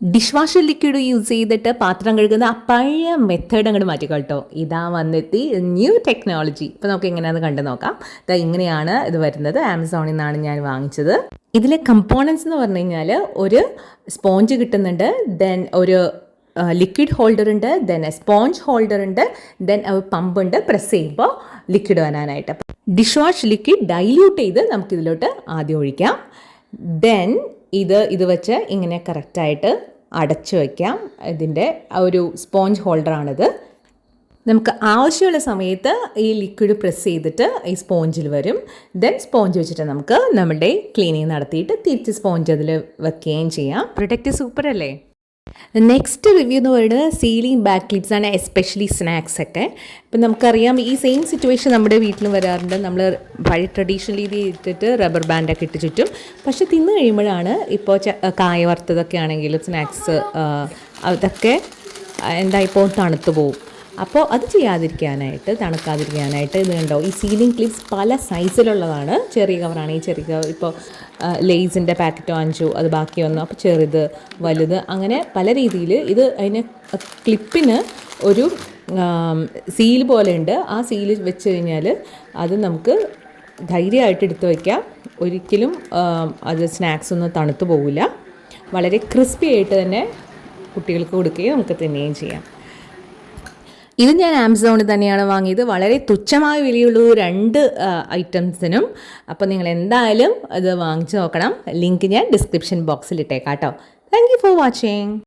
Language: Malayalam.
ഡിഷ് വാഷർ ലിക്വിഡ് യൂസ് ചെയ്തിട്ട് പാത്രം കഴുകുന്ന ആ പഴയ മെത്തേഡ് അങ്ങോട്ട് മാറ്റിക്കോട്ടോ. ഇതാ വന്നെത്തി ന്യൂ ടെക്നോളജി. ഇപ്പോൾ നമുക്ക് എങ്ങനെയാണെന്ന് കണ്ടു നോക്കാം. ഇങ്ങനെയാണ് ഇത് വരുന്നത്. ആമസോണിൽ നിന്നാണ് ഞാൻ വാങ്ങിച്ചത്. ഇതിലെ കമ്പോണൻസ് എന്ന് പറഞ്ഞു കഴിഞ്ഞാൽ ഒരു സ്പോഞ്ച് കിട്ടുന്നുണ്ട്, ദെൻ ഒരു ലിക്വിഡ് ഹോൾഡർ ഉണ്ട്, ദെൻ സ്പോഞ്ച് ഹോൾഡർ ഉണ്ട്, ദെൻ പമ്പ് ഉണ്ട് പ്രസ് ചെയ്യുമ്പോൾ ലിക്വിഡ് വരാനായിട്ട്. ഡിഷ് വാഷ് ലിക്വിഡ് ഡൈല്യൂട്ട് ചെയ്ത് നമുക്കിതിലോട്ട് ആദ്യം ഒഴിക്കാം. ദെൻ ഇത് വെച്ച് ഇങ്ങനെ കറക്റ്റായിട്ട് അടച്ചു വയ്ക്കാം. ഇതിൻ്റെ ഒരു സ്പോഞ്ച് ഹോൾഡറാണിത്. നമുക്ക് ആവശ്യമുള്ള സമയത്ത് ഈ ലിക്വിഡ് പ്രസ് ചെയ്തിട്ട് ഈ സ്പോഞ്ചിൽ വരും. ദെൻ സ്പോഞ്ച് വെച്ചിട്ട് നമുക്ക് നമ്മുടെ ക്ലീനിങ് നടത്തിയിട്ട് തിരിച്ച് സ്പോഞ്ച് അതിൽ വെക്കുകയും ചെയ്യാം. പ്രൊഡക്റ്റ് സൂപ്പർ അല്ലേ? നെക്സ്റ്റ് റിവ്യൂ എന്ന് പറയുന്നത് സീലിംഗ് ബാക്ക് ക്ലിപ്സ് ആണ്, എസ്പെഷ്യലി സ്നാക്സ് ഒക്കെ. ഇപ്പം നമുക്കറിയാം ഈ സെയിം സിറ്റുവേഷൻ നമ്മുടെ വീട്ടിലും വരാറുണ്ട്. നമ്മൾ പഴയ ട്രഡീഷണൽ രീതി ഇട്ടിട്ട് റബ്ബർ ബാൻഡൊക്കെ ഇട്ട് ചുറ്റും. പക്ഷെ തിന്നു കഴിയുമ്പോഴാണ് ഇപ്പോൾ കായ വറുത്തതൊക്കെ ആണെങ്കിലും സ്നാക്സ് അതൊക്കെ ഇപ്പോൾ തണുത്തു പോവും. അപ്പോൾ അത് ചെയ്യാതിരിക്കാനായിട്ട്, തണുക്കാതിരിക്കാനായിട്ട് ഇത് കണ്ടോ, ഈ സീലിംഗ് ക്ലിപ്സ് പല സൈസിലുള്ളതാണ്. ചെറിയ കവറാണെങ്കിൽ ചെറിയ കവർ, ഇപ്പോൾ ലേസിൻ്റെ പാക്കറ്റോ 5 അത് ബാക്കി വന്നു, അപ്പോൾ ചെറുത് വലുത് അങ്ങനെ പല രീതിയിൽ. ഇത് അതിന് ക്ലിപ്പിന് ഒരു സീൽ പോലെ ഉണ്ട്. ആ സീൽ വെച്ച് കഴിഞ്ഞാൽ അത് നമുക്ക് ധൈര്യമായിട്ട് എടുത്ത് വയ്ക്കാം. ഒരിക്കലും അത് സ്നാക്സ് ഒന്നും തണുത്തു പോകില്ല. വളരെ ക്രിസ്പി ആയിട്ട് തന്നെ കുട്ടികൾക്ക് കൊടുക്കുകയും നമുക്ക് തിന്നുകയും ചെയ്യാം. ഇത് ഞാൻ ആമസോണിൽ തന്നെയാണ് വാങ്ങിയത്. വളരെ തുച്ഛമായ വിലയുള്ളൂ 2 ഐറ്റംസിനും. അപ്പോൾ നിങ്ങൾ എന്തായാലും അത് വാങ്ങിച്ചു നോക്കണം. ലിങ്ക് ഞാൻ ഡിസ്ക്രിപ്ഷൻ ബോക്സിൽ ഇട്ടേക്കാം കേട്ടോ. Thank you for watching.